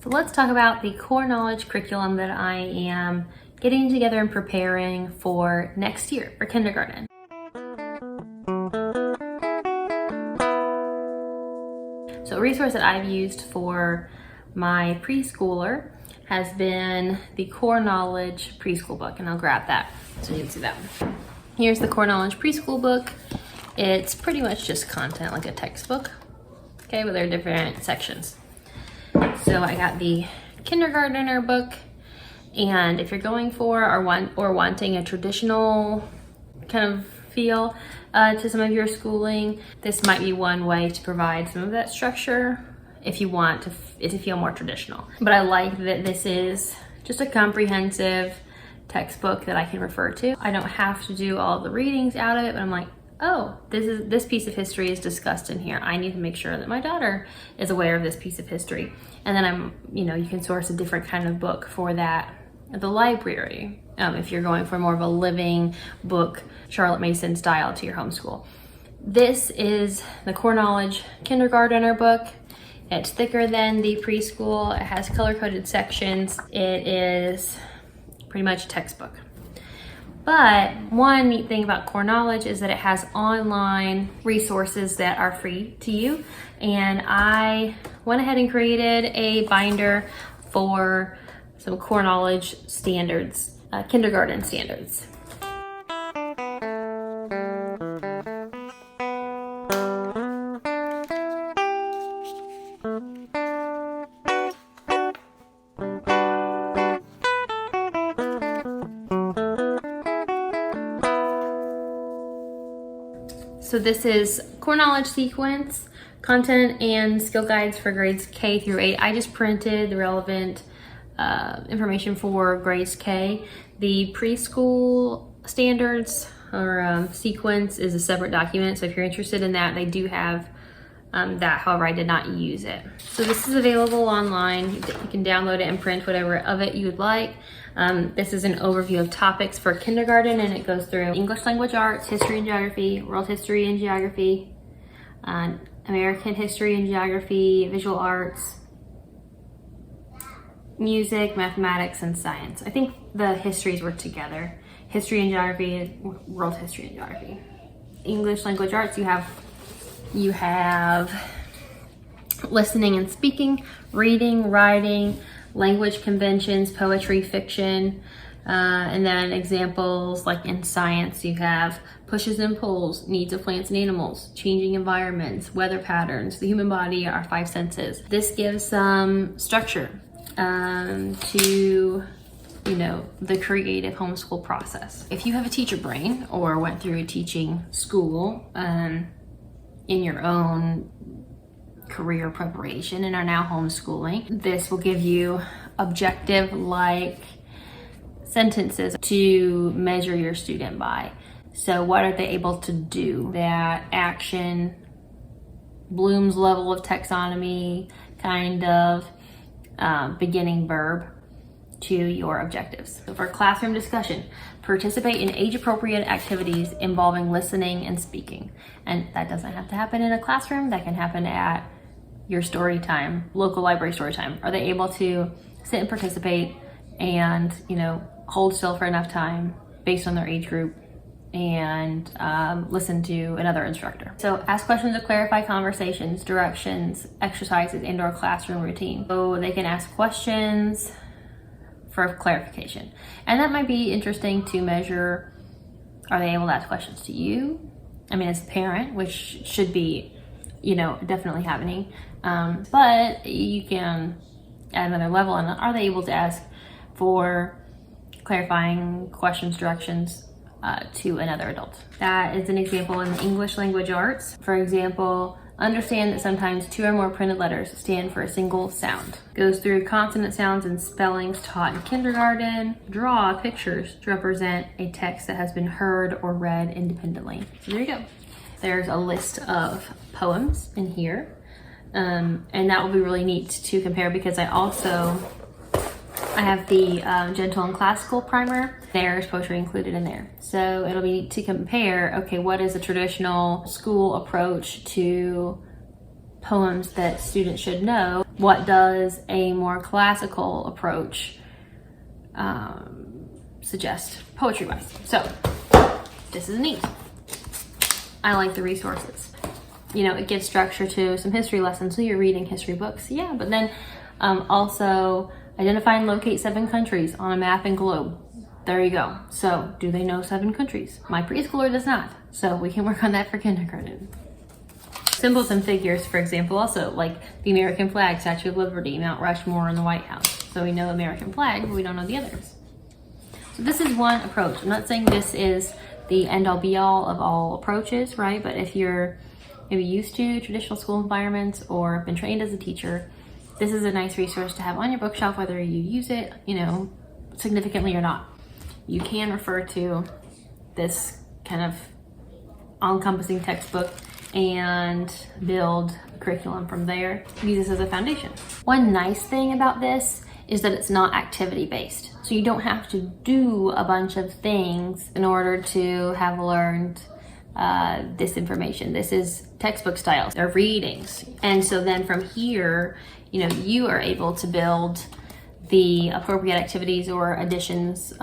So let's talk about the core knowledge curriculum that I am getting together and preparing for next year for kindergarten. So a resource that I've used for my preschooler has been the Core Knowledge Preschool book, and I'll grab that so you can see that one. Here's the Core Knowledge Preschool book. It's pretty much just content like a textbook, okay, but there are different sections. So I got the kindergartner book, and if you're going for or wanting a traditional kind of feel to some of your schooling, this might be one way to provide some of that structure if you want to feel more traditional. But I like that this is just a comprehensive textbook that I can refer to. I don't have to do all the readings out of it, but I'm like, oh, this piece of history is discussed in here. I need to make sure that my daughter is aware of this piece of history. And then you can source a different kind of book for that at the library. If you're going for more of a living book, Charlotte Mason style to your homeschool. This is the Core Knowledge Kindergartner book. It's thicker than the preschool. It has color-coded sections. It is pretty much a textbook. But one neat thing about Core Knowledge is that it has online resources that are free to you. And I went ahead and created a binder for some Core Knowledge standards, kindergarten standards. So this is Core Knowledge Sequence, Content and Skill Guides for grades K through 8. I just printed the relevant information for grades K. The preschool standards or sequence is a separate document. So if you're interested in that, they do have that. However, I did not use it. So this is available online. You can download it and print whatever of it you would like. This is an overview of topics for kindergarten, and it goes through English language arts, history and geography, world history and geography, American history and geography, visual arts, music, mathematics, and science. I think the histories were together. History and geography, world history and geography. English language arts, you have listening and speaking, reading, writing, language conventions, poetry, fiction, and then examples like in science, you have pushes and pulls, needs of plants and animals, changing environments, weather patterns, the human body, our five senses. This gives some structure to the creative homeschool process. If you have a teacher brain or went through a teaching school in your own career preparation and are now homeschooling, this will give you objective like sentences to measure your student by. So what are they able to do? That action, Bloom's level of taxonomy, kind of beginning verb to your objectives. So for classroom discussion, participate in age-appropriate activities involving listening and speaking. And that doesn't have to happen in a classroom. That can happen at your story time, local library story time. Are they able to sit and participate and, hold still for enough time based on their age group and listen to another instructor? So ask questions to clarify conversations, directions, exercises, and/or classroom routine. So they can ask questions for clarification. And that might be interesting to measure. Are they able to ask questions to you? I mean, as a parent, which should be, definitely happening. But you can add another level, and are they able to ask for clarifying questions, directions to another adult? That is an example in the English language arts. For example, understand that sometimes two or more printed letters stand for a single sound. Goes through consonant sounds and spellings taught in kindergarten. Draw pictures to represent a text that has been heard or read independently. So there you go. There's a list of poems in here. And that will be really neat to compare because I have the Gentle and Classical primer. There's poetry included in there. So it'll be neat to compare, okay, what is a traditional school approach to poems that students should know. What does a more classical approach suggest poetry-wise? So this is neat. I like the resources. You know, it gives structure to some history lessons. So you're reading history books, yeah, but then also identify and locate 7 countries on a map and globe. There you go. So do they know 7 countries? My preschooler does not. So we can work on that for kindergarten. Symbols and figures, for example, also like the American flag, Statue of Liberty, Mount Rushmore, and the White House. So we know American flag, but we don't know the others. So this is one approach. I'm not saying this is the end-all be-all of all approaches, right? But if you're maybe used to traditional school environments or been trained as a teacher, this is a nice resource to have on your bookshelf, whether you use it, you know, significantly or not. You can refer to this kind of all-encompassing textbook and build a curriculum from there. Use this as a foundation. One nice thing about this is that it's not activity-based. So you don't have to do a bunch of things in order to have learned this information. This is textbook style. They're readings. And so then from here, you know, you are able to build the appropriate activities or additions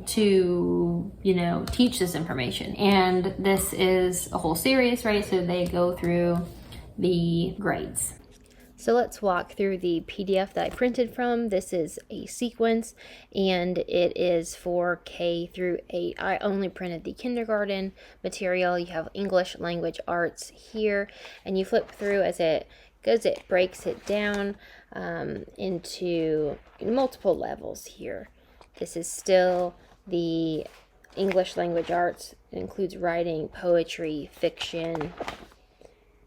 to, you know, teach this information. And this is a whole series, right? So they go through the grades. So let's walk through the PDF that I printed from. This is a sequence and it is for K through 8. I only printed the kindergarten material. You have English language arts here, and you flip through as it goes, it breaks it down into multiple levels here. This is still the English language arts. It includes writing, poetry, fiction,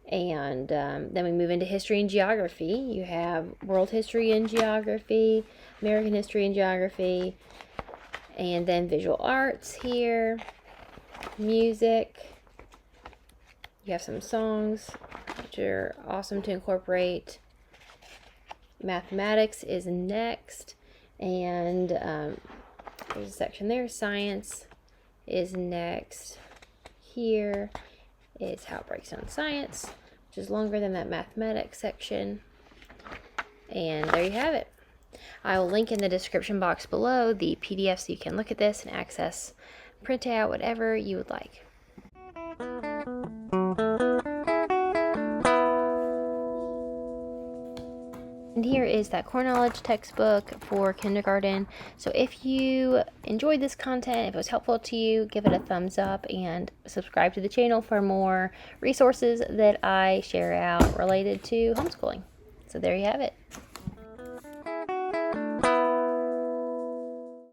and then we move into history and geography. You have world history and geography, American history and geography, and then visual arts here, music. You have some songs, which are awesome to incorporate. Mathematics is next, and there's a section there. Science is next. Here is how it breaks down science, which is longer than that mathematics section. And there you have it. I will link in the description box below the PDF so you can look at this and access, print out, whatever you would like. And here is that core knowledge textbook for kindergarten. So if you enjoyed this content, if it was helpful to you, give it a thumbs up and subscribe to the channel for more resources that I share out related to homeschooling. So there you have it.